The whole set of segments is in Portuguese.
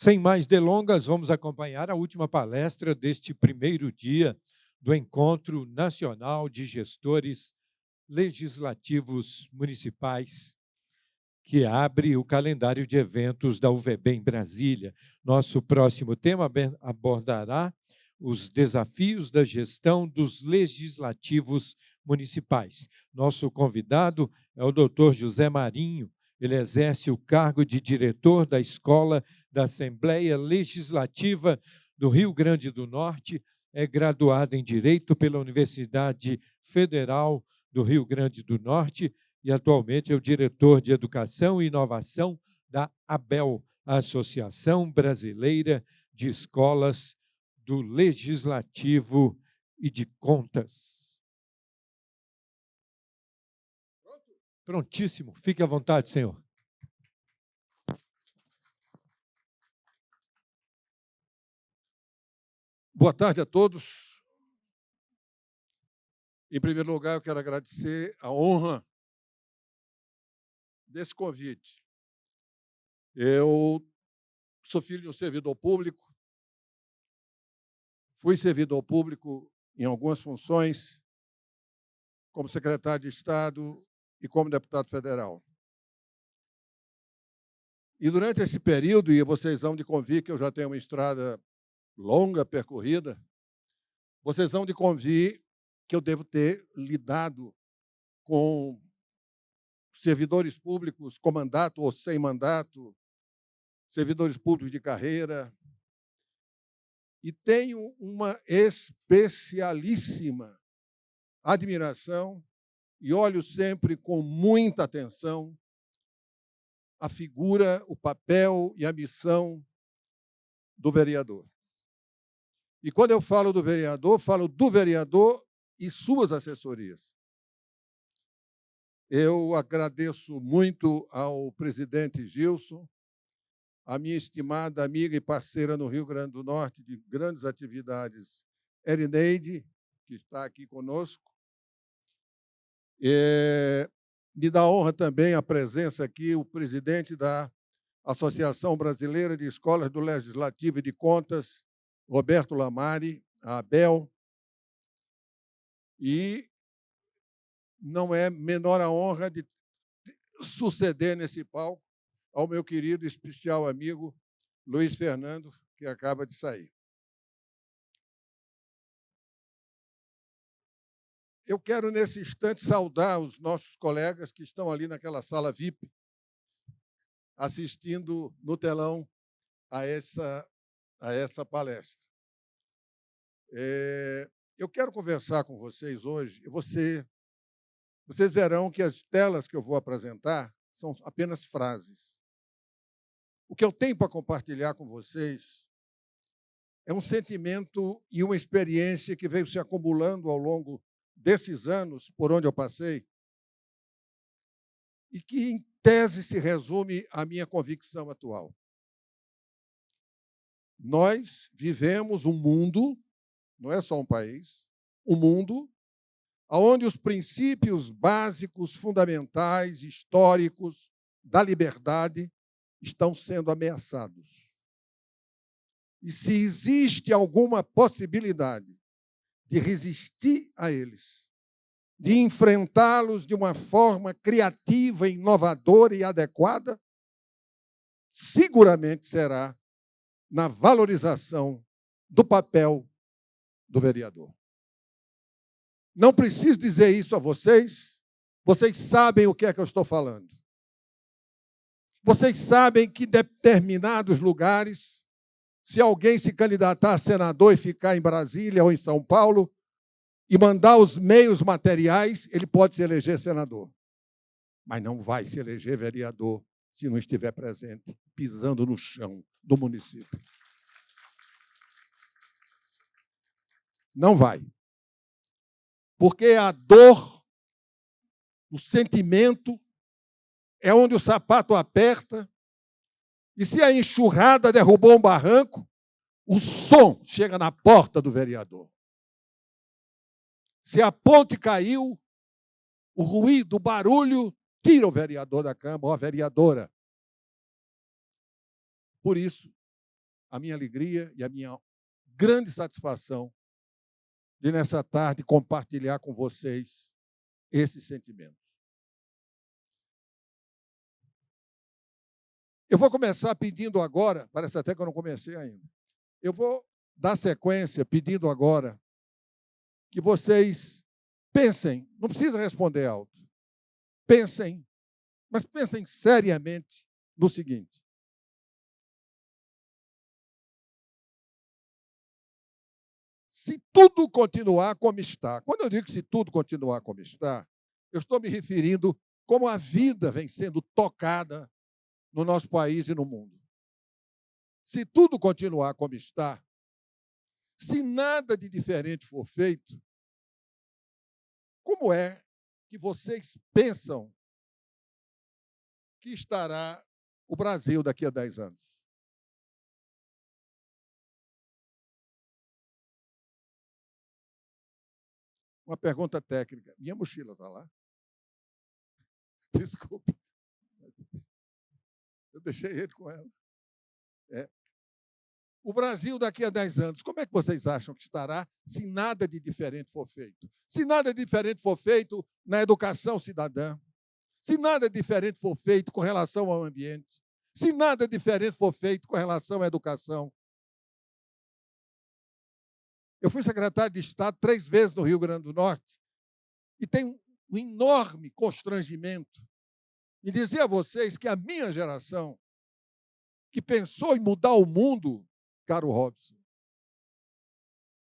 Sem mais delongas, vamos acompanhar a última palestra deste primeiro dia do Encontro Nacional de Gestores Legislativos Municipais, que abre o calendário de eventos da UVB em Brasília. Nosso próximo tema abordará os desafios da gestão dos legislativos municipais. Nosso convidado é o doutor José Marinho. Ele exerce o cargo de diretor da Escola da Assembleia Legislativa do Rio Grande do Norte, é graduado em Direito pela Universidade Federal do Rio Grande do Norte e atualmente é o diretor de Educação e Inovação da ABEL, a Associação Brasileira de Escolas do Legislativo e de Contas. Prontíssimo. Fique à vontade, senhor. Boa tarde a todos. Em primeiro lugar, eu quero agradecer a honra desse convite. Eu sou filho de um servidor público, fui servidor público em algumas funções, como secretário de Estado e como deputado federal. E durante esse período, e vocês vão de convir que eu já tenho uma estrada longa percorrida, vocês vão de convir que eu devo ter lidado com servidores públicos com mandato ou sem mandato, servidores públicos de carreira, e tenho uma especialíssima admiração e olho sempre com muita atenção a figura, o papel e a missão do vereador. E quando eu falo do vereador e suas assessorias. Eu agradeço muito ao presidente Gilson, a minha estimada amiga e parceira no Rio Grande do Norte de grandes atividades, Erineide, que está aqui conosco. Me dá honra também a presença aqui, o presidente da Associação Brasileira de Escolas do Legislativo e de Contas, Roberto Lamari, a ABEL. E não é menor a honra de suceder nesse palco ao meu querido e especial amigo Luiz Fernando, que acaba de sair. Eu quero, nesse instante, saudar os nossos colegas que estão ali naquela sala VIP, assistindo no telão a essa palestra. Eu quero conversar com vocês hoje. Vocês verão que as telas que eu vou apresentar são apenas frases. O que eu tenho para compartilhar com vocês é um sentimento e uma experiência que veio se acumulando ao longo desses anos por onde eu passei e que, em tese, se resume à minha convicção atual. Nós vivemos um mundo, não é só um país, um mundo onde os princípios básicos, fundamentais, históricos da liberdade estão sendo ameaçados. E se existe alguma possibilidade de resistir a eles, de enfrentá-los de uma forma criativa, inovadora e adequada, seguramente será na valorização do papel do vereador. Não preciso dizer isso a vocês, vocês sabem o que é que eu estou falando. Vocês sabem que em determinados lugares, se alguém se candidatar a senador e ficar em Brasília ou em São Paulo e mandar os meios materiais, ele pode se eleger senador. Mas não vai se eleger vereador se não estiver presente, pisando no chão do município. Não vai. Porque a dor, o sentimento, é onde o sapato aperta, e se a enxurrada derrubou um barranco, o som chega na porta do vereador. Se a ponte caiu, o ruído, o barulho, tira o vereador da Câmara, ou a vereadora. Por isso, a minha alegria e a minha grande satisfação de, nessa tarde, compartilhar com vocês esses sentimentos. Eu vou começar pedindo agora, parece até que eu não comecei ainda, eu vou dar sequência pedindo agora que vocês pensem, não precisa responder alto, pensem, mas pensem seriamente no seguinte: se tudo continuar como está, quando eu digo que se tudo continuar como está, eu estou me referindo como a vida vem sendo tocada no nosso país e no mundo. Se tudo continuar como está, se nada de diferente for feito, como é que vocês pensam que estará o Brasil daqui a 10 anos? Uma pergunta técnica. Minha mochila está lá? Desculpe. Eu deixei ele com ela. O Brasil daqui a 10 anos, como é que vocês acham que estará se nada de diferente for feito? Se nada de diferente for feito na educação cidadã, se nada diferente for feito com relação ao ambiente, se nada diferente for feito com relação à educação. Eu fui secretário de Estado 3 vezes no Rio Grande do Norte e tenho um enorme constrangimento em dizer a vocês que a minha geração, que pensou em mudar o mundo, caro Robson,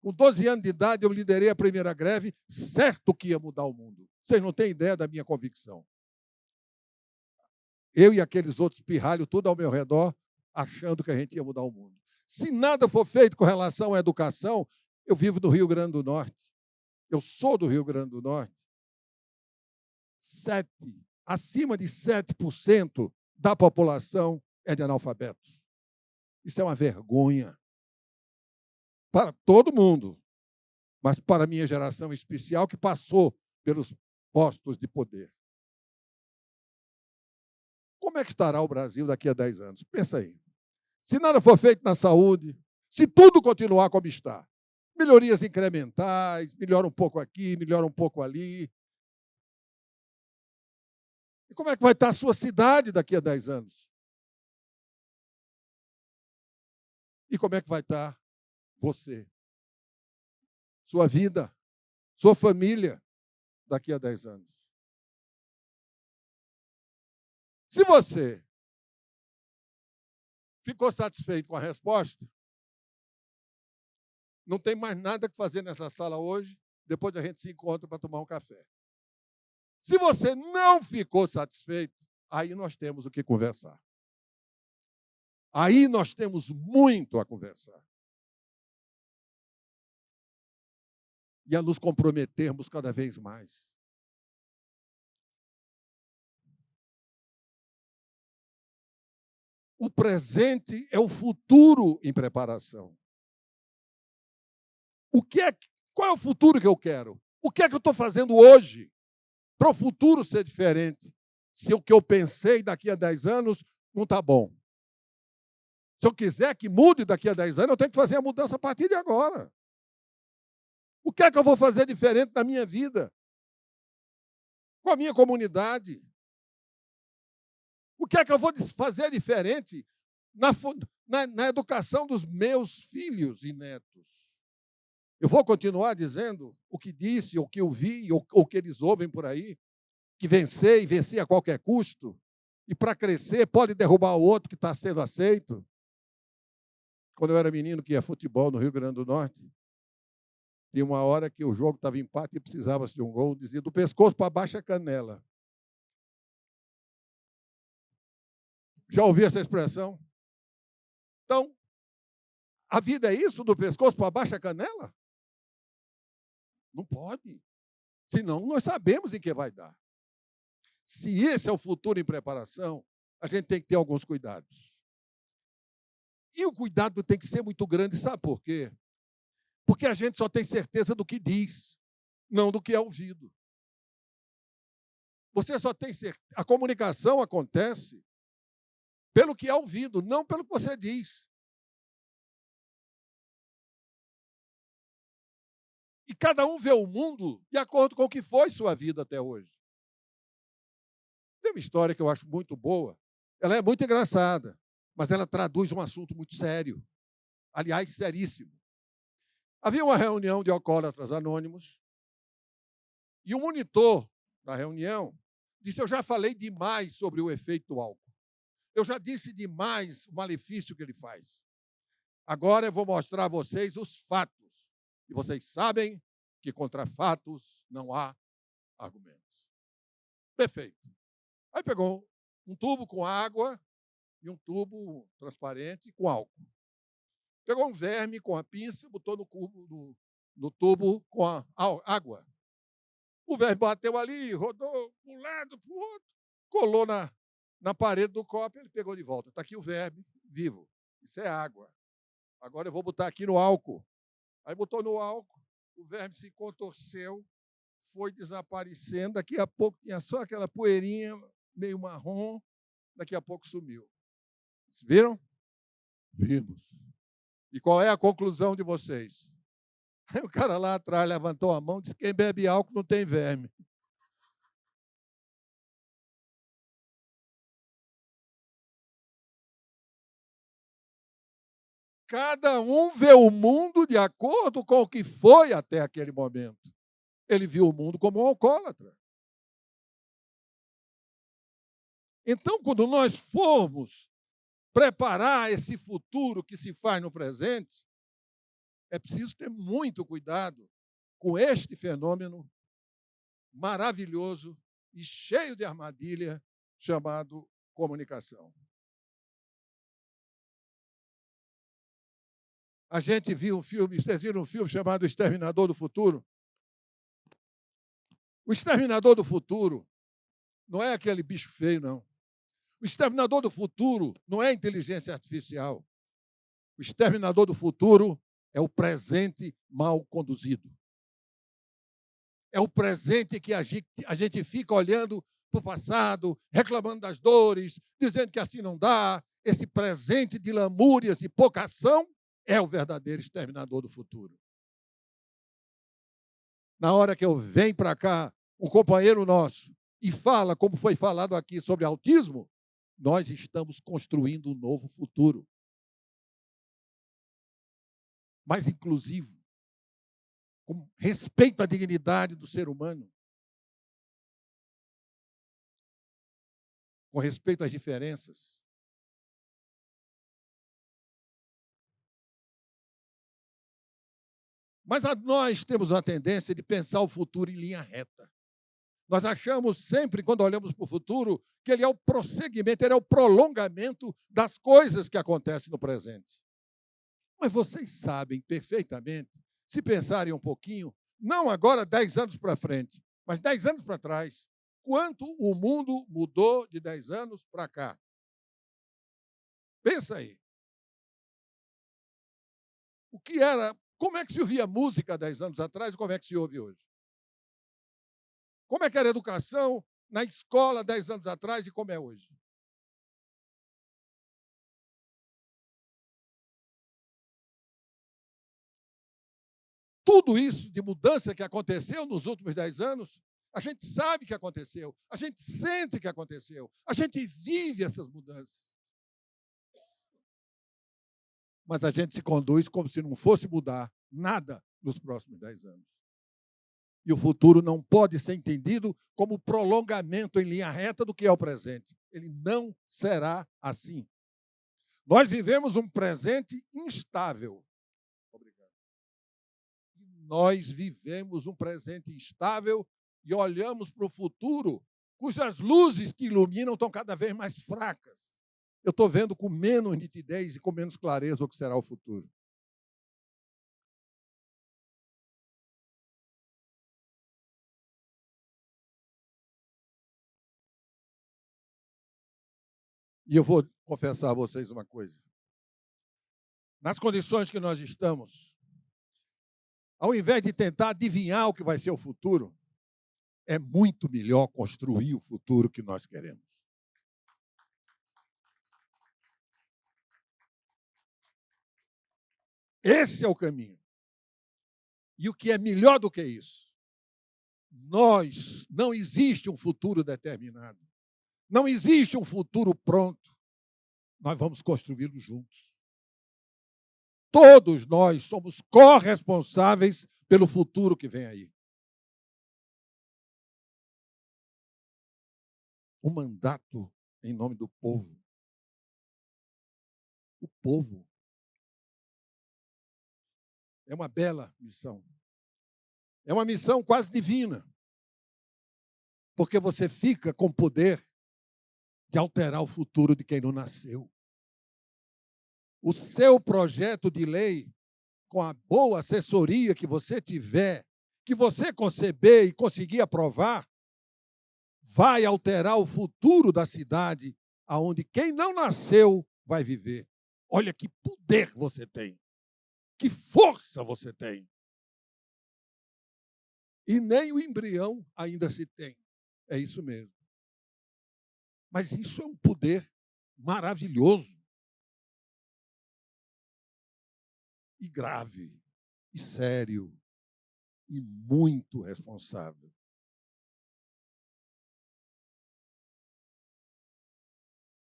com 12 anos de idade, eu liderei a primeira greve, certo que ia mudar o mundo. Vocês não têm ideia da minha convicção. Eu e aqueles outros pirralhos, tudo ao meu redor, achando que a gente ia mudar o mundo. Se nada for feito com relação à educação, eu vivo do Rio Grande do Norte. Eu sou do Rio Grande do Norte. Acima de 7% da população é de analfabetos. Isso é uma vergonha para todo mundo, mas para a minha geração em especial, que passou pelos postos de poder. Como é que estará o Brasil daqui a 10 anos? Pensa aí. Se nada for feito na saúde, se tudo continuar como está, melhorias incrementais, melhora um pouco aqui, melhora um pouco ali. E como é que vai estar a sua cidade daqui a 10 anos? E como é que vai estar você? Sua vida, sua família daqui a 10 anos? Se você ficou satisfeito com a resposta, não tem mais nada que fazer nessa sala hoje, depois a gente se encontra para tomar um café. Se você não ficou satisfeito, aí nós temos o que conversar. Aí nós temos muito a conversar. E a nos comprometermos cada vez mais. O presente é o futuro em preparação. Qual é o futuro que eu quero? O que é que eu estou fazendo hoje para o futuro ser diferente? Se o que eu pensei daqui a 10 anos não está bom. Se eu quiser que mude daqui a 10 anos, eu tenho que fazer a mudança a partir de agora. O que é que eu vou fazer diferente na minha vida? Com a minha comunidade? O que é que eu vou fazer diferente na educação dos meus filhos e netos? Eu vou continuar dizendo o que disse, o que eu vi, ou o que eles ouvem por aí, que vencer e vencer a qualquer custo, e para crescer pode derrubar o outro que está sendo aceito. Quando eu era menino que ia futebol no Rio Grande do Norte, tinha uma hora que o jogo estava empate e precisava de um gol, dizia do pescoço para baixo é canela. Já ouviu essa expressão? Então, a vida é isso, do pescoço para baixo é canela? Não pode. Senão, nós sabemos em que vai dar. Se esse é o futuro em preparação, a gente tem que ter alguns cuidados. E o cuidado tem que ser muito grande, sabe por quê? Porque a gente só tem certeza do que diz, não do que é ouvido. Você só tem certeza. A comunicação acontece pelo que é ouvido, não pelo que você diz. E cada um vê o mundo de acordo com o que foi sua vida até hoje. Tem uma história que eu acho muito boa. Ela é muito engraçada, mas ela traduz um assunto muito sério. Aliás, seríssimo. Havia uma reunião de alcoólatras anônimos e o monitor da reunião disse: eu já falei demais sobre o efeito do álcool. Eu já disse demais o malefício que ele faz. Agora eu vou mostrar a vocês os fatos. E vocês sabem que contra fatos não há argumentos. Perfeito. Aí pegou um tubo com água e um tubo transparente com álcool. Pegou um verme com a pinça, botou no tubo com a água. O verme bateu ali, rodou para um lado, para o outro, colou na parede do copo, ele pegou de volta. Está aqui o verme vivo. Isso é água. Agora eu vou botar aqui no álcool. Aí botou no álcool, o verme se contorceu, foi desaparecendo. Daqui a pouco tinha só aquela poeirinha meio marrom, daqui a pouco sumiu. Vocês viram? Vimos. E qual é a conclusão de vocês? Aí o cara lá atrás levantou a mão e disse: quem bebe álcool não tem verme. Cada um vê o mundo de acordo com o que foi até aquele momento. Ele viu o mundo como um alcoólatra. Então, quando nós formos preparar esse futuro que se faz no presente, é preciso ter muito cuidado com este fenômeno maravilhoso e cheio de armadilha chamado comunicação. A gente viu um filme, vocês viram um filme chamado O Exterminador do Futuro? O Exterminador do Futuro não é aquele bicho feio, não. O Exterminador do Futuro não é inteligência artificial. O Exterminador do Futuro é o presente mal conduzido. É o presente que a gente fica olhando para o passado, reclamando das dores, dizendo que assim não dá. Esse presente de lamúrias e pouca ação é o verdadeiro exterminador do futuro. Na hora que eu venho para cá, um companheiro nosso, e fala, como foi falado aqui, sobre autismo, nós estamos construindo um novo futuro. Mais inclusivo, com respeito à dignidade do ser humano, com respeito às diferenças. Mas nós temos a tendência de pensar o futuro em linha reta. Nós achamos sempre, quando olhamos para o futuro, que ele é o prosseguimento, ele é o prolongamento das coisas que acontecem no presente. Mas vocês sabem perfeitamente, se pensarem um pouquinho, não agora 10 anos para frente, mas 10 anos para trás, quanto o mundo mudou de 10 anos para cá. Pensa aí. O que era, como é que se ouvia música 10 anos atrás e como é que se ouve hoje? Como é que era a educação na escola 10 anos atrás e como é hoje? Tudo isso de mudança que aconteceu nos últimos 10 anos, a gente sabe que aconteceu, a gente sente que aconteceu, a gente vive essas mudanças. Mas a gente se conduz como se não fosse mudar nada nos próximos 10 anos. E o futuro não pode ser entendido como prolongamento em linha reta do que é o presente. Ele não será assim. Nós vivemos um presente instável. Obrigado. Nós vivemos um presente instável e olhamos para o futuro, cujas luzes que iluminam estão cada vez mais fracas. Eu estou vendo com menos nitidez e com menos clareza o que será o futuro. E eu vou confessar a vocês uma coisa. Nas condições que nós estamos, ao invés de tentar adivinhar o que vai ser o futuro, é muito melhor construir o futuro que nós queremos. Esse é o caminho. E o que é melhor do que isso? Não existe um futuro determinado. Não existe um futuro pronto. Nós vamos construí-lo juntos. Todos nós somos corresponsáveis pelo futuro que vem aí. O mandato em nome do povo. O povo. É uma bela missão. É uma missão quase divina. Porque você fica com o poder de alterar o futuro de quem não nasceu. O seu projeto de lei, com a boa assessoria que você tiver, que você conceber e conseguir aprovar, vai alterar o futuro da cidade, aonde quem não nasceu vai viver. Olha que poder você tem. Que força você tem. E nem o embrião ainda se tem. É isso mesmo. Mas isso é um poder maravilhoso. E grave, e sério, e muito responsável.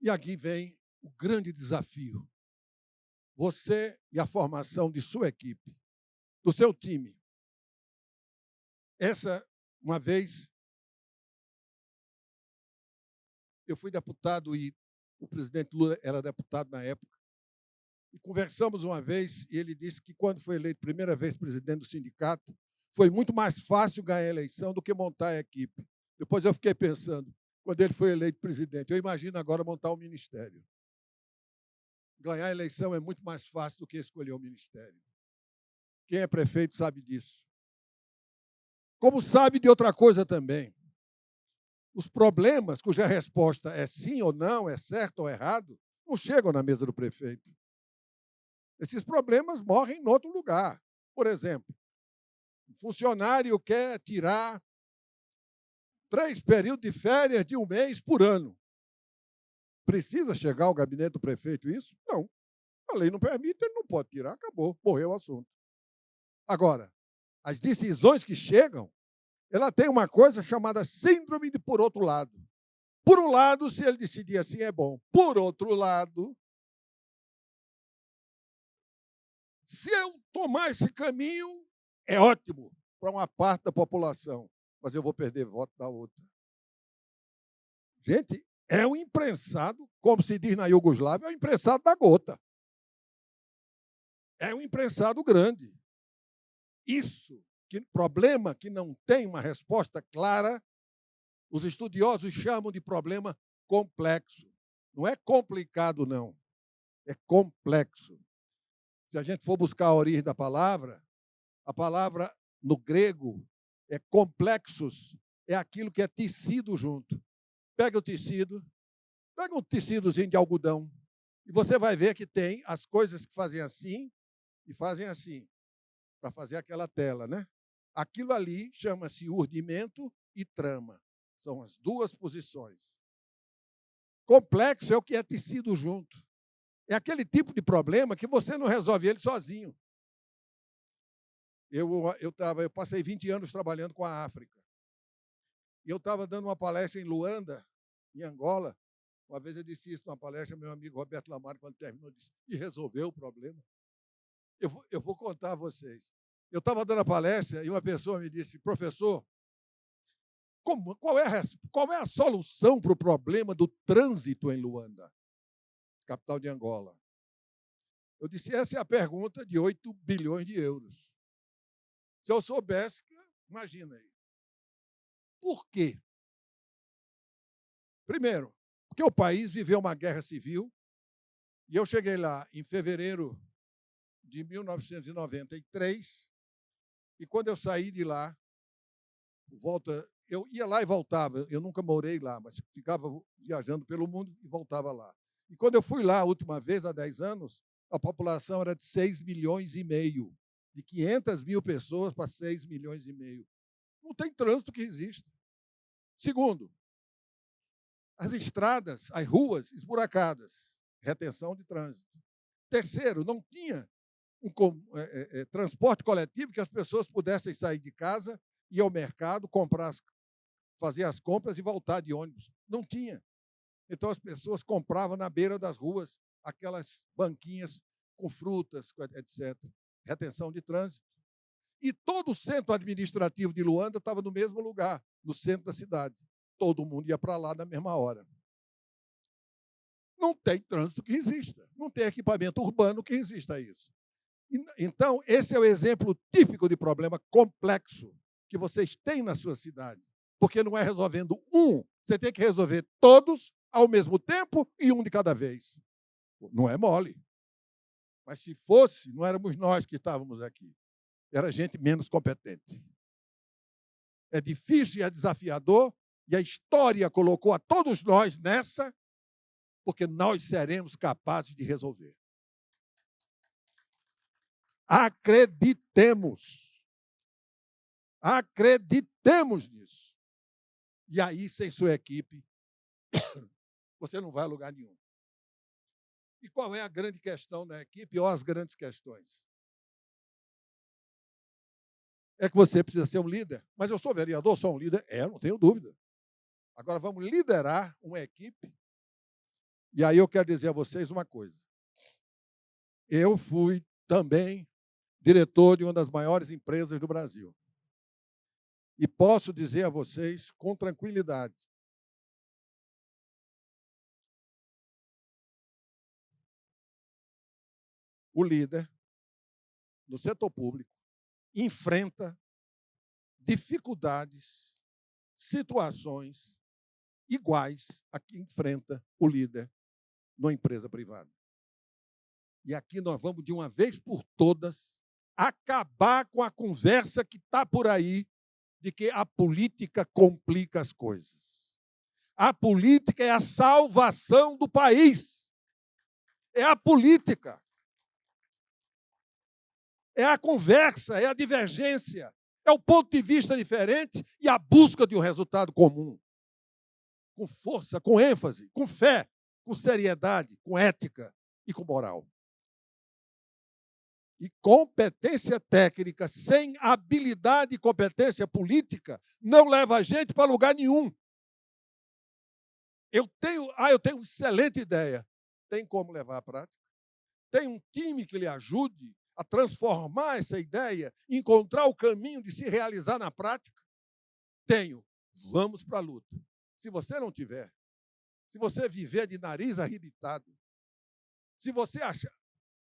E aqui vem o grande desafio. Você e a formação de sua equipe, do seu time. Uma vez, eu fui deputado e o presidente Lula era deputado na época. E conversamos uma vez e ele disse que quando foi eleito primeira vez presidente do sindicato, foi muito mais fácil ganhar a eleição do que montar a equipe. Depois eu fiquei pensando, quando ele foi eleito presidente, eu imagino agora montar um ministério. Ganhar a eleição é muito mais fácil do que escolher o ministério. Quem é prefeito sabe disso. Como sabe de outra coisa também. Os problemas cuja resposta é sim ou não, é certo ou errado, não chegam na mesa do prefeito. Esses problemas morrem em outro lugar. Por exemplo, um funcionário quer tirar 3 períodos de férias de 1 mês por ano. Precisa chegar ao gabinete do prefeito isso? Não. A lei não permite, ele não pode tirar, acabou, morreu o assunto. Agora, as decisões que chegam, ela tem uma coisa chamada síndrome de por outro lado. Por um lado, se ele decidir assim, é bom. Por outro lado, se eu tomar esse caminho, é ótimo para uma parte da população, mas eu vou perder voto da outra. Gente, é um imprensado, como se diz na Iugoslávia, é um imprensado da gota. É um imprensado grande. Isso, problema que não tem uma resposta clara, os estudiosos chamam de problema complexo. Não é complicado, não. É complexo. Se a gente for buscar a origem da palavra, a palavra no grego é complexos, é aquilo que é tecido junto. Pega o tecido, pega um tecidozinho de algodão, e você vai ver que tem as coisas que fazem assim e fazem assim, para fazer aquela tela, né? Aquilo ali chama-se urdimento e trama. São as duas posições. Complexo é o que é tecido junto. É aquele tipo de problema que você não resolve ele sozinho. Eu passei 20 anos trabalhando com a África. E eu estava dando uma palestra em Luanda, em Angola. Uma vez eu disse isso numa palestra, meu amigo Roberto Lamar, quando terminou, disse, e resolveu o problema. Eu vou contar a vocês. Eu estava dando a palestra e uma pessoa me disse, professor, qual é a solução para o problema do trânsito em Luanda, capital de Angola? Eu disse, essa é a pergunta de 8 bilhões de euros. Se eu soubesse, imagina aí. Por quê? Primeiro, porque o país viveu uma guerra civil, e eu cheguei lá em fevereiro de 1993, e quando eu saí de lá, eu ia lá e voltava, eu nunca morei lá, mas ficava viajando pelo mundo e voltava lá. E quando eu fui lá a última vez, há 10 anos, a população era de 6 milhões e meio, de 500 mil pessoas para 6 milhões e meio. Não tem trânsito que exista. Segundo, as estradas, as ruas esburacadas, retenção de trânsito. Terceiro, não tinha transporte coletivo que as pessoas pudessem sair de casa, ir ao mercado, comprar, fazer as compras e voltar de ônibus. Não tinha. Então, as pessoas compravam na beira das ruas aquelas banquinhas com frutas, etc. Retenção de trânsito. E todo o centro administrativo de Luanda estava no mesmo lugar, no centro da cidade. Todo mundo ia para lá na mesma hora. Não tem trânsito que resista, não tem equipamento urbano que resista a isso. Então, esse é o exemplo típico de problema complexo que vocês têm na sua cidade. Porque não é resolvendo um, você tem que resolver todos ao mesmo tempo e um de cada vez. Não é mole. Mas se fosse, não éramos nós que estávamos aqui. Era gente menos competente. É difícil e é desafiador, e a história colocou a todos nós nessa, porque nós seremos capazes de resolver. Acreditemos. Acreditemos nisso. E aí, sem sua equipe, você não vai a lugar nenhum. E qual é a grande questão da equipe ou as grandes questões? É que você precisa ser um líder. Mas eu sou vereador, sou um líder? Não tenho dúvida. Agora vamos liderar uma equipe. E aí eu quero dizer a vocês uma coisa. Eu fui também diretor de uma das maiores empresas do Brasil. E posso dizer a vocês com tranquilidade, o líder no setor público enfrenta dificuldades, situações iguais a que enfrenta o líder numa empresa privada. E aqui nós vamos, de uma vez por todas, acabar com a conversa que está por aí de que a política complica as coisas. A política é a salvação do país. É a política. É a conversa, é a divergência, é o ponto de vista diferente e a busca de um resultado comum. Com força, com ênfase, com fé, com seriedade, com ética e com moral. E competência técnica sem habilidade e competência política não leva a gente para lugar nenhum. Eu tenho uma excelente ideia. Tem como levar à prática? Tem um time que lhe ajude a transformar essa ideia, encontrar o caminho de se realizar na prática? Tenho. Vamos para a luta. Se você não tiver, se você viver de nariz arrebitado, se você achar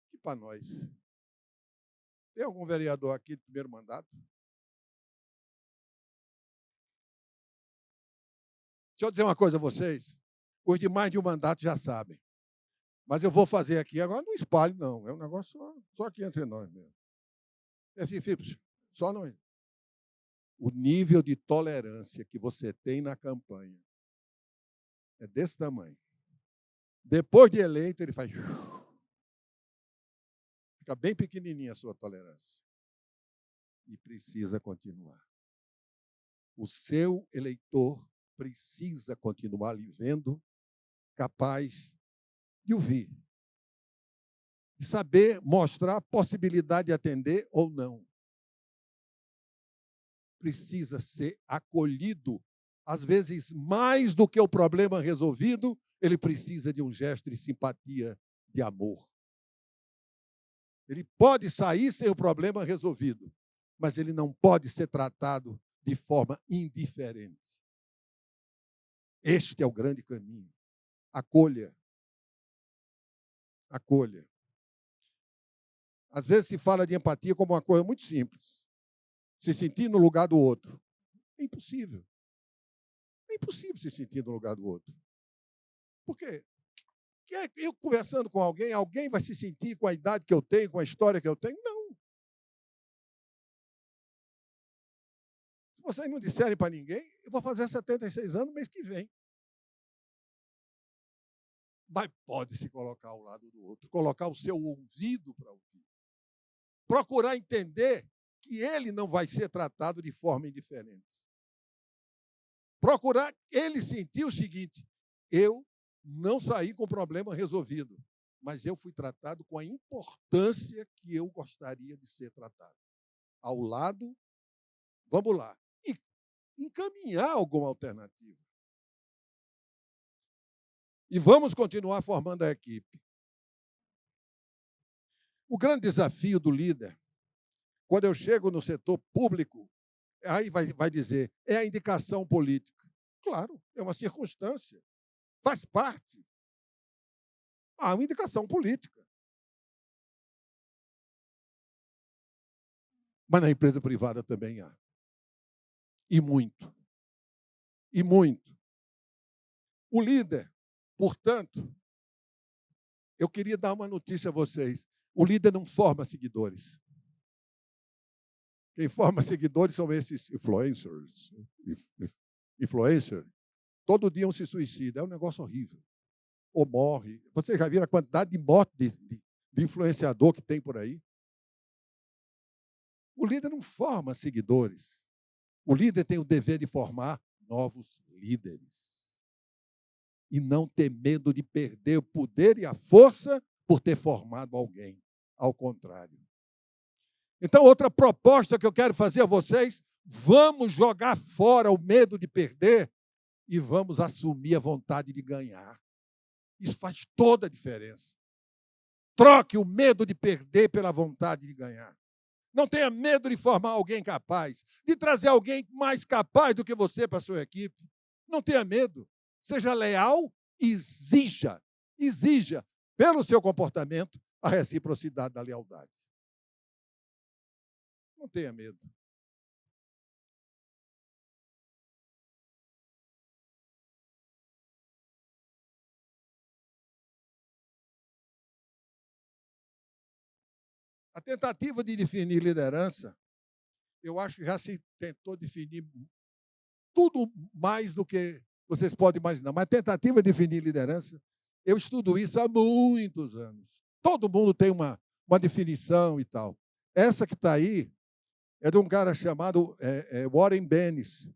que para nós... Tem algum vereador aqui de primeiro mandato? Deixa eu dizer uma coisa a vocês. Os de mais de um mandato já sabem. Mas eu vou fazer aqui agora, não espalho, não. É um negócio só aqui entre nós mesmo. Só nós. O nível de tolerância que você tem na campanha é desse tamanho. Depois de eleito, ele faz... Fica bem pequenininha a sua tolerância. E precisa continuar. O seu eleitor precisa continuar lhe vendo, capaz de ouvir, de saber mostrar a possibilidade de atender ou não. Precisa ser acolhido. Às vezes, mais do que o problema resolvido, ele precisa de um gesto de simpatia, de amor. Ele pode sair sem o problema resolvido, mas ele não pode ser tratado de forma indiferente. Este é o grande caminho. Acolha. Acolha. Às vezes se fala de empatia como uma coisa muito simples. Se sentir no lugar do outro. É impossível. É impossível se sentir no lugar do outro. Por quê? Eu conversando com alguém vai se sentir com a idade que eu tenho, com a história que eu tenho? Não. Se vocês não disserem para ninguém, eu vou fazer 76 anos no mês que vem. Mas pode se colocar ao lado do outro, colocar o seu ouvido para ouvir. Procurar entender que ele não vai ser tratado de forma indiferente. Procurar ele sentir o seguinte: eu não saí com o problema resolvido, mas eu fui tratado com a importância que eu gostaria de ser tratado. Ao lado, vamos lá, e encaminhar alguma alternativa. E vamos continuar formando a equipe. O grande desafio do líder, quando eu chego no setor público, aí vai dizer, é a indicação política. Claro, é uma circunstância, faz parte. Há uma indicação política. Mas na empresa privada também há. E muito. E muito. O líder, portanto, eu queria dar uma notícia a vocês. O líder não forma seguidores. Quem forma seguidores são esses influencers. Influencer. Todo dia um se suicida. É um negócio horrível. Ou morre. Vocês já viram a quantidade de morte de influenciador que tem por aí? O líder não forma seguidores. O líder tem o dever de formar novos líderes. E não ter medo de perder o poder e a força por ter formado alguém. Ao contrário. Então, outra proposta que eu quero fazer a vocês, vamos jogar fora o medo de perder e vamos assumir a vontade de ganhar. Isso faz toda a diferença. Troque o medo de perder pela vontade de ganhar. Não tenha medo de formar alguém capaz, de trazer alguém mais capaz do que você para a sua equipe. Não tenha medo. Seja leal e exija, pelo seu comportamento, a reciprocidade da lealdade. Não tenha medo. A tentativa de definir liderança, eu acho que já se tentou definir tudo mais do que vocês podem imaginar. Mas a tentativa de definir liderança, eu estudo isso há muitos anos. Todo mundo tem uma definição e tal. Essa que está aí é de um cara chamado Warren Bennis.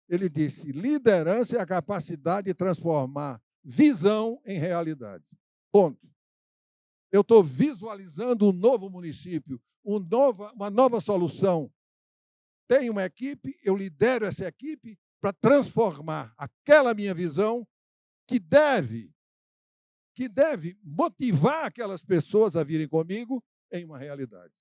Ele disse, liderança é a capacidade de transformar visão em realidade. Ponto. Eu estou visualizando um novo município, uma nova solução. Tenho uma equipe, eu lidero essa equipe para transformar aquela minha visão que deve motivar aquelas pessoas a virem comigo em uma realidade.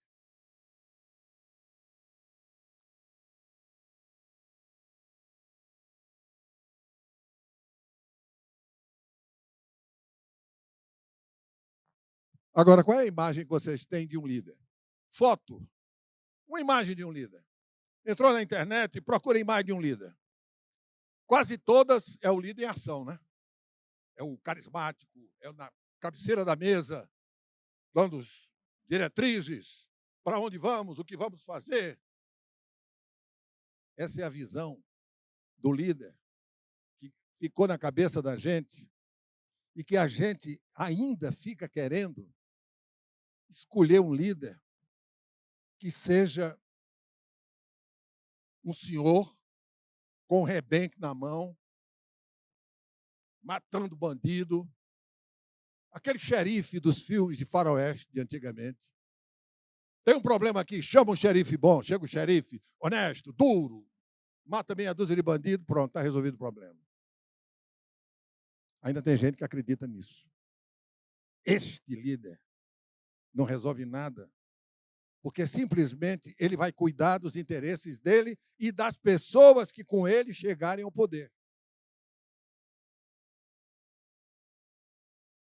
Agora, qual é a imagem que vocês têm de um líder? Foto. Uma imagem de um líder. Entrou na internet e procura a imagem de um líder. Quase todas é o líder em ação, né? É o carismático, é na cabeceira da mesa, dando diretrizes, para onde vamos, o que vamos fazer. Essa é a visão do líder que ficou na cabeça da gente e que a gente ainda fica querendo escolher um líder que seja um senhor com um rebenque na mão, matando bandido, aquele xerife dos filmes de faroeste de antigamente. Tem um problema aqui, chama um xerife bom, chega o xerife honesto, duro, mata meia dúzia de bandido, pronto, está resolvido o problema. Ainda tem gente que acredita nisso. Este líder não resolve nada, porque simplesmente ele vai cuidar dos interesses dele e das pessoas que com ele chegarem ao poder.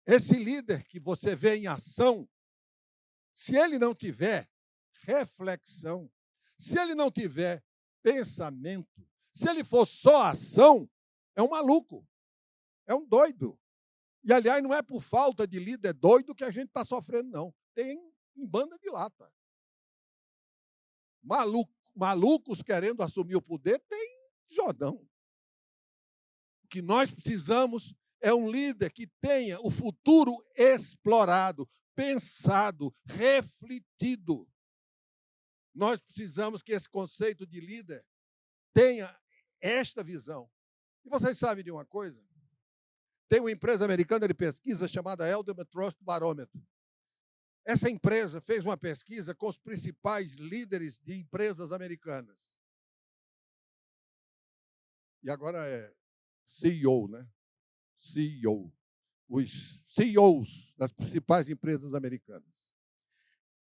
Esse líder que você vê em ação, se ele não tiver reflexão, se ele não tiver pensamento, se ele for só ação, é um maluco, é um doido. E, aliás, não é por falta de líder doido que a gente está sofrendo, não. Tem em banda de lata. Malucos querendo assumir o poder, tem Jordão. O que nós precisamos é um líder que tenha o futuro explorado, pensado, refletido. Nós precisamos que esse conceito de líder tenha esta visão. E vocês sabem de uma coisa? Tem uma empresa americana de pesquisa chamada Elderman Trust Barometer. Essa empresa fez uma pesquisa com os principais líderes de empresas americanas. E agora é CEO, né? CEO. Os CEOs das principais empresas americanas.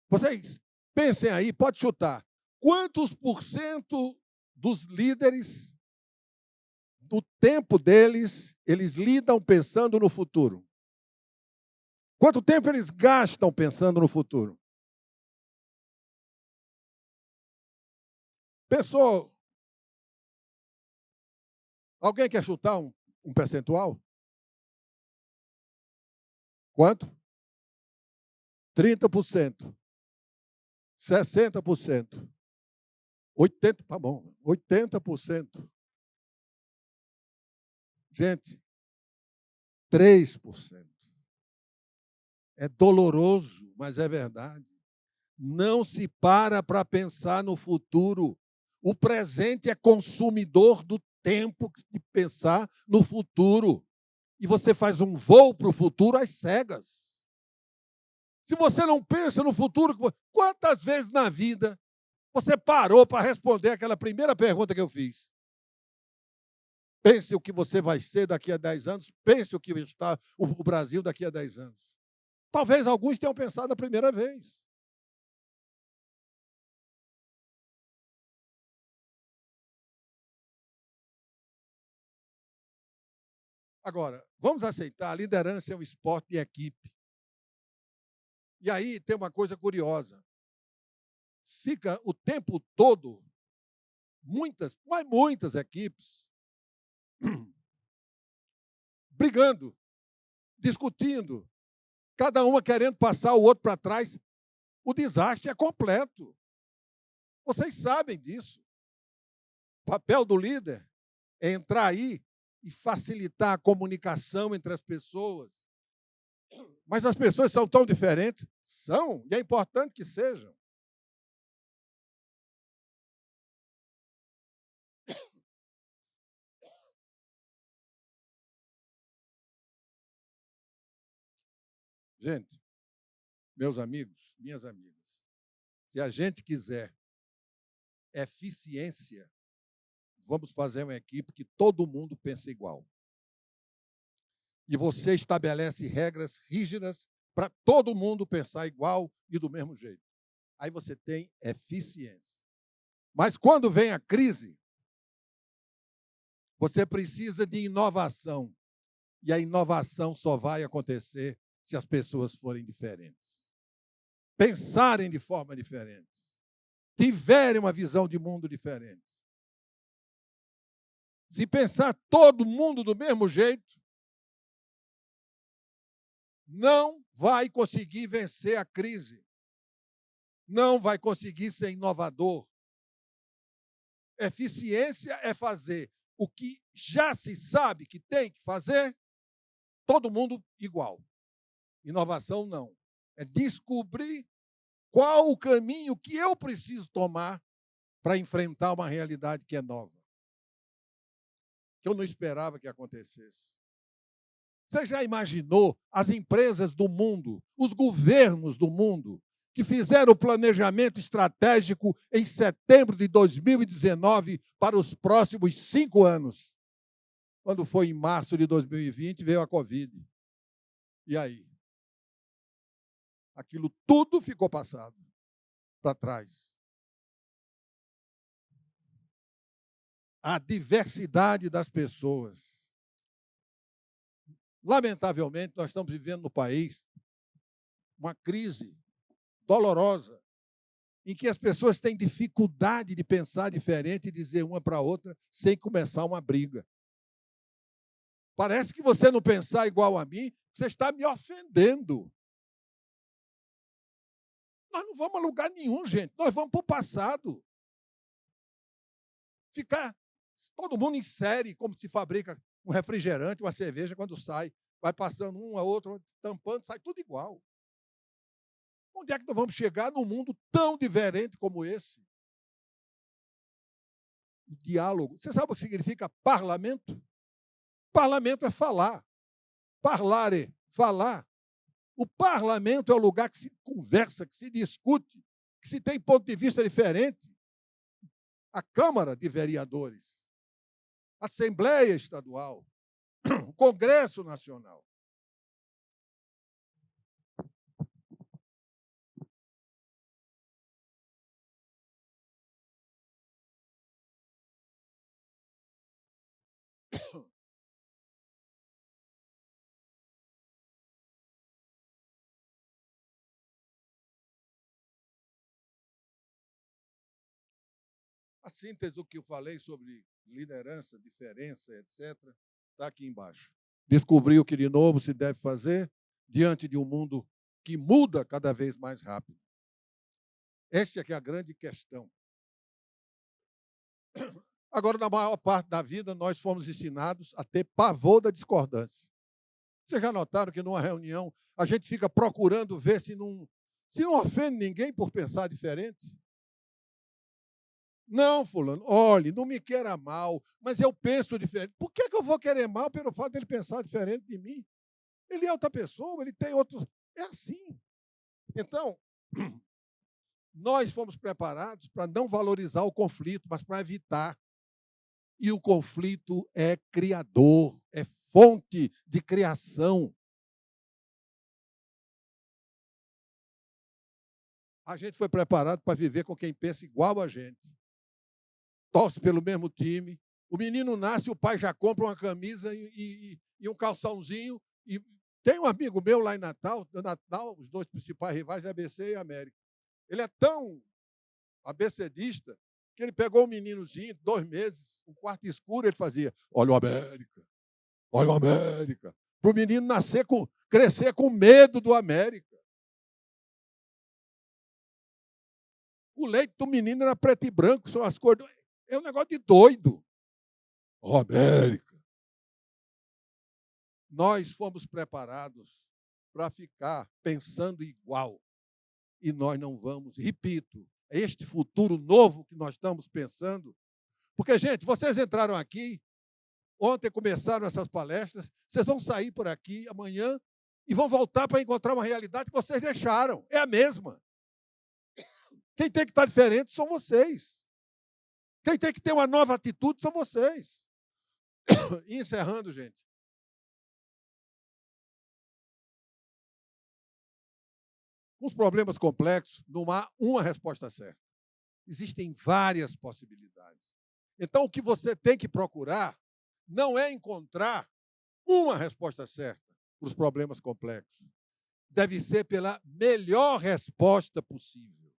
Vocês pensem aí, pode chutar. Quantos por cento dos líderes, do tempo deles, eles lidam pensando no futuro? Quanto tempo eles gastam pensando no futuro? Pensou? Alguém quer chutar um percentual? Quanto? 30%. 60%. 80%, tá bom. 80%. Gente, 3%. É doloroso, mas é verdade. Não se para pensar no futuro. O presente é consumidor do tempo de pensar no futuro. E você faz um voo para o futuro às cegas. Se você não pensa no futuro, quantas vezes na vida você parou para responder aquela primeira pergunta que eu fiz? Pense o que você vai ser daqui a 10 anos, pense o que está o Brasil daqui a 10 anos. Talvez alguns tenham pensado a primeira vez. Agora, vamos aceitar, a liderança é um esporte de equipe. E aí tem uma coisa curiosa. Fica o tempo todo, muitas equipes, brigando, discutindo, cada uma querendo passar o outro para trás. O desastre é completo. Vocês sabem disso. O papel do líder é entrar aí e facilitar a comunicação entre as pessoas. Mas as pessoas são tão diferentes? São, e é importante que sejam. Gente, meus amigos, minhas amigas, se a gente quiser eficiência, vamos fazer uma equipe que todo mundo pense igual. E você estabelece regras rígidas para todo mundo pensar igual e do mesmo jeito. Aí você tem eficiência. Mas quando vem a crise, você precisa de inovação. E a inovação só vai acontecer se as pessoas forem diferentes. Pensarem de forma diferente. Tiverem uma visão de mundo diferente. Se pensar todo mundo do mesmo jeito, não vai conseguir vencer a crise. Não vai conseguir ser inovador. Eficiência é fazer o que já se sabe que tem que fazer, todo mundo igual. Inovação não. É descobrir qual o caminho que eu preciso tomar para enfrentar uma realidade que é nova. Que eu não esperava que acontecesse. Você já imaginou as empresas do mundo, os governos do mundo, que fizeram o planejamento estratégico em setembro de 2019 para os próximos 5 anos? Quando foi em março de 2020, veio a Covid. E aí? Aquilo tudo ficou passado para trás. A diversidade das pessoas. Lamentavelmente, nós estamos vivendo no país uma crise dolorosa, em que as pessoas têm dificuldade de pensar diferente e dizer uma para a outra sem começar uma briga. Parece que você não pensar igual a mim, você está me ofendendo. Nós não vamos a lugar nenhum, gente. Nós vamos para o passado. Ficar todo mundo em série, como se fabrica um refrigerante, uma cerveja, quando sai, vai passando um a outro, tampando, sai tudo igual. Onde é que nós vamos chegar num mundo tão diferente como esse? O diálogo. Você sabe o que significa parlamento? Parlamento é falar. Parlare, falar. O parlamento é o lugar que se conversa, que se discute, que se tem ponto de vista diferente. A Câmara de Vereadores, a Assembleia Estadual, o Congresso Nacional. A síntese do que eu falei sobre liderança, diferença, etc., está aqui embaixo. Descobrir o que de novo se deve fazer diante de um mundo que muda cada vez mais rápido. Esta é que é a grande questão. Agora, na maior parte da vida, nós fomos ensinados a ter pavor da discordância. Vocês já notaram que numa reunião a gente fica procurando ver se não ofende ninguém por pensar diferente? Não, fulano, olhe, não me queira mal, mas eu penso diferente. Por que eu vou querer mal pelo fato dele pensar diferente de mim? Ele é outra pessoa, ele tem outros... É assim. Então, nós fomos preparados para não valorizar o conflito, mas para evitar. E o conflito é criador, é fonte de criação. A gente foi preparado para viver com quem pensa igual a gente. Torce pelo mesmo time. O menino nasce, o pai já compra uma camisa e um calçãozinho. E tem um amigo meu lá em Natal, os dois principais rivais, ABC e América. Ele é tão abecedista que ele pegou um meninozinho, 2 meses, um quarto escuro, ele fazia: olha o América, olha o América. Para o menino crescer com medo do América. O leite do menino era preto e branco, são as cores. É um negócio de doido. Oh, América. Nós fomos preparados para ficar pensando igual. E nós não vamos. Repito, é este futuro novo que nós estamos pensando. Porque, gente, vocês entraram aqui, ontem começaram essas palestras, vocês vão sair por aqui amanhã e vão voltar para encontrar uma realidade que vocês deixaram. É a mesma. Quem tem que estar diferente são vocês. Quem tem que ter uma nova atitude são vocês. E encerrando, gente. Os problemas complexos, não há uma resposta certa. Existem várias possibilidades. Então, o que você tem que procurar não é encontrar uma resposta certa para os problemas complexos. Deve ser pela melhor resposta possível.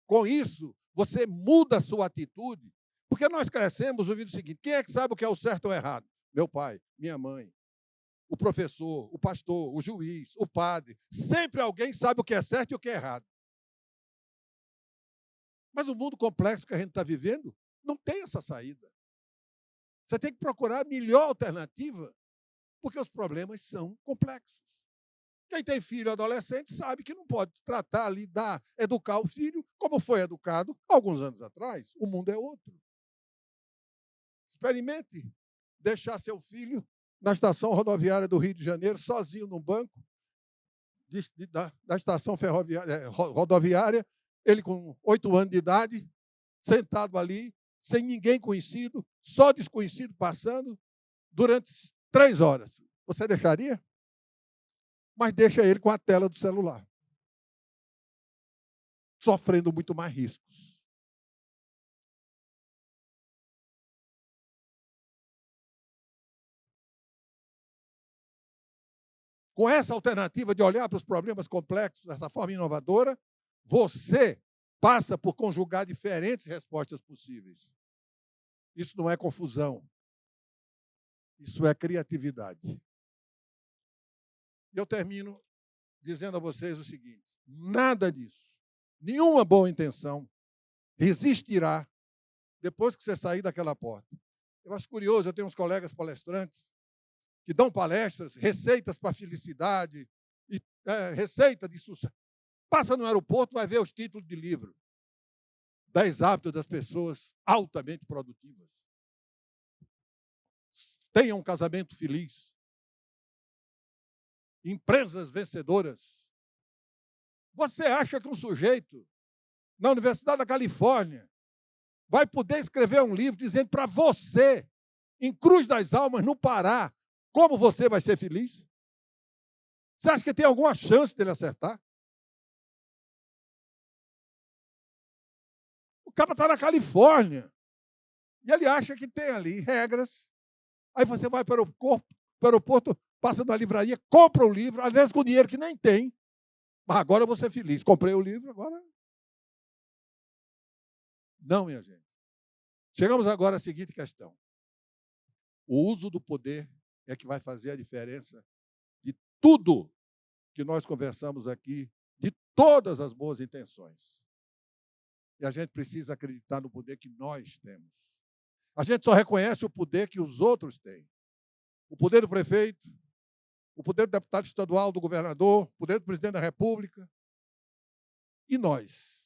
Com isso, você muda a sua atitude, porque nós crescemos ouvindo o seguinte: quem é que sabe o que é o certo ou o errado? Meu pai, minha mãe, o professor, o pastor, o juiz, o padre. Sempre alguém sabe o que é certo e o que é errado. Mas o mundo complexo que a gente está vivendo não tem essa saída. Você tem que procurar a melhor alternativa, porque os problemas são complexos. Quem tem filho adolescente sabe que não pode tratar, lidar, educar o filho como foi educado alguns anos atrás. O mundo é outro. Experimente deixar seu filho na estação rodoviária do Rio de Janeiro, sozinho num banco da estação rodoviária, ele com 8 anos de idade, sentado ali, sem ninguém conhecido, só desconhecido passando, durante 3 horas. Você deixaria? Mas deixa ele com a tela do celular, sofrendo muito mais riscos. Com essa alternativa de olhar para os problemas complexos dessa forma inovadora, você passa por conjugar diferentes respostas possíveis. Isso não é confusão. Isso é criatividade. E eu termino dizendo a vocês o seguinte: nada disso, nenhuma boa intenção resistirá depois que você sair daquela porta. Eu acho curioso, eu tenho uns colegas palestrantes que dão palestras, receitas para a felicidade, receita de sucesso. Passa no aeroporto, vai ver os títulos de livro. 10 hábitos das pessoas altamente produtivas. Tenha um casamento feliz. empresas vencedoras. Você acha que um sujeito na Universidade da Califórnia vai poder escrever um livro dizendo para você, em Cruz das Almas, no Pará, como você vai ser feliz? Você acha que tem alguma chance dele acertar? O cara está na Califórnia e ele acha que tem ali regras. Aí você vai para o aeroporto, passa na livraria, compra o livro, às vezes com dinheiro que nem tem. Mas agora eu vou ser feliz. Comprei o livro, agora... Não, minha gente. Chegamos agora à seguinte questão. O uso do poder é que vai fazer a diferença de tudo que nós conversamos aqui, de todas as boas intenções. E a gente precisa acreditar no poder que nós temos. A gente só reconhece o poder que os outros têm. O poder do prefeito, o poder do deputado estadual, do governador, o poder do presidente da República. E nós?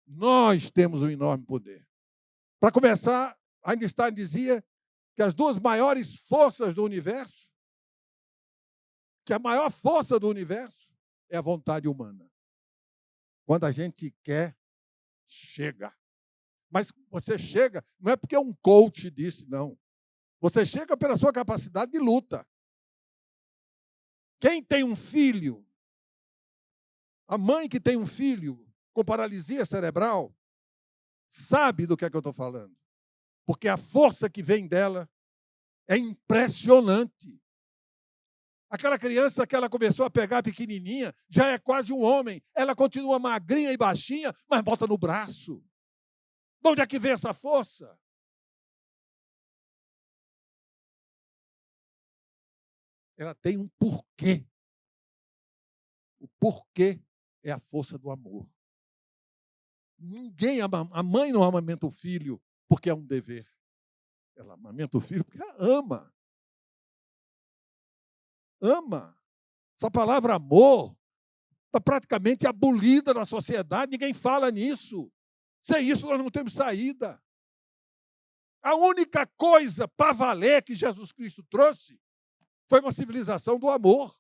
Nós temos um enorme poder. Para começar, Einstein dizia que as duas maiores forças do universo, que a maior força do universo é a vontade humana. Quando a gente quer, chega. Mas você chega, não é porque um coach disse, não. Você chega pela sua capacidade de luta. Quem tem um filho, a mãe que tem um filho com paralisia cerebral, sabe do que é que eu estou falando. Porque a força que vem dela é impressionante. Aquela criança que ela começou a pegar pequenininha, já é quase um homem. Ela continua magrinha e baixinha, mas bota no braço. De onde é que vem essa força? Ela tem um porquê. O porquê é a força do amor. Ninguém ama, a mãe não amamenta o filho porque é um dever. Ela amamenta o filho porque ela ama. Ama. Essa palavra amor está praticamente abolida na sociedade, ninguém fala nisso. Sem isso nós não temos saída. A única coisa para valer que Jesus Cristo trouxe foi uma civilização do amor.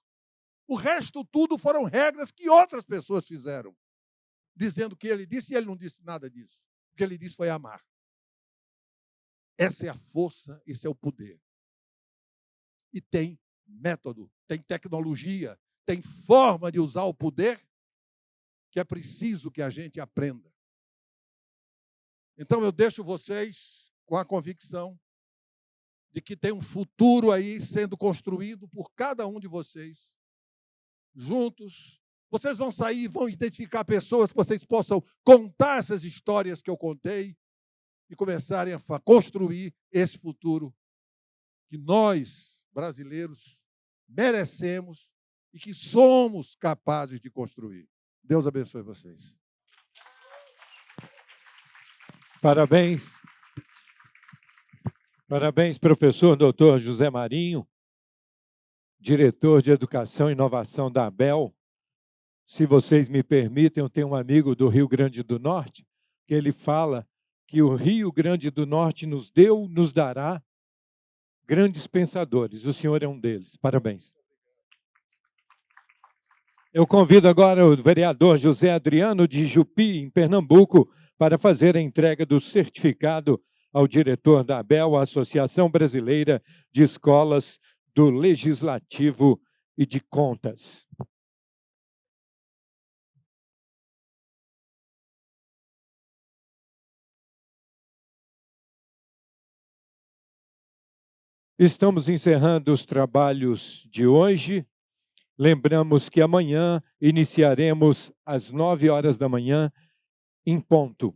O resto tudo foram regras que outras pessoas fizeram, dizendo que ele disse, e ele não disse nada disso. O que ele disse foi amar. Essa é a força, esse é o poder. E tem método, tem tecnologia, tem forma de usar o poder que é preciso que a gente aprenda. Então eu deixo vocês com a convicção de que tem um futuro aí sendo construído por cada um de vocês, juntos. Vocês vão sair, vão identificar pessoas que vocês possam contar essas histórias que eu contei e começarem a construir esse futuro que nós, brasileiros, merecemos e que somos capazes de construir. Deus abençoe vocês. Parabéns. Parabéns, professor Dr. José Marinho, diretor de Educação e Inovação da ABEL. Se vocês me permitem, eu tenho um amigo do Rio Grande do Norte, que ele fala que o Rio Grande do Norte nos deu, nos dará grandes pensadores. O senhor é um deles. Parabéns. Eu convido agora o vereador José Adriano de Jupi, em Pernambuco, para fazer a entrega do certificado ao diretor da ABEL, a Associação Brasileira de Escolas do Legislativo e de Contas. Estamos encerrando os trabalhos de hoje. Lembramos que amanhã iniciaremos às 9 horas da manhã, em ponto.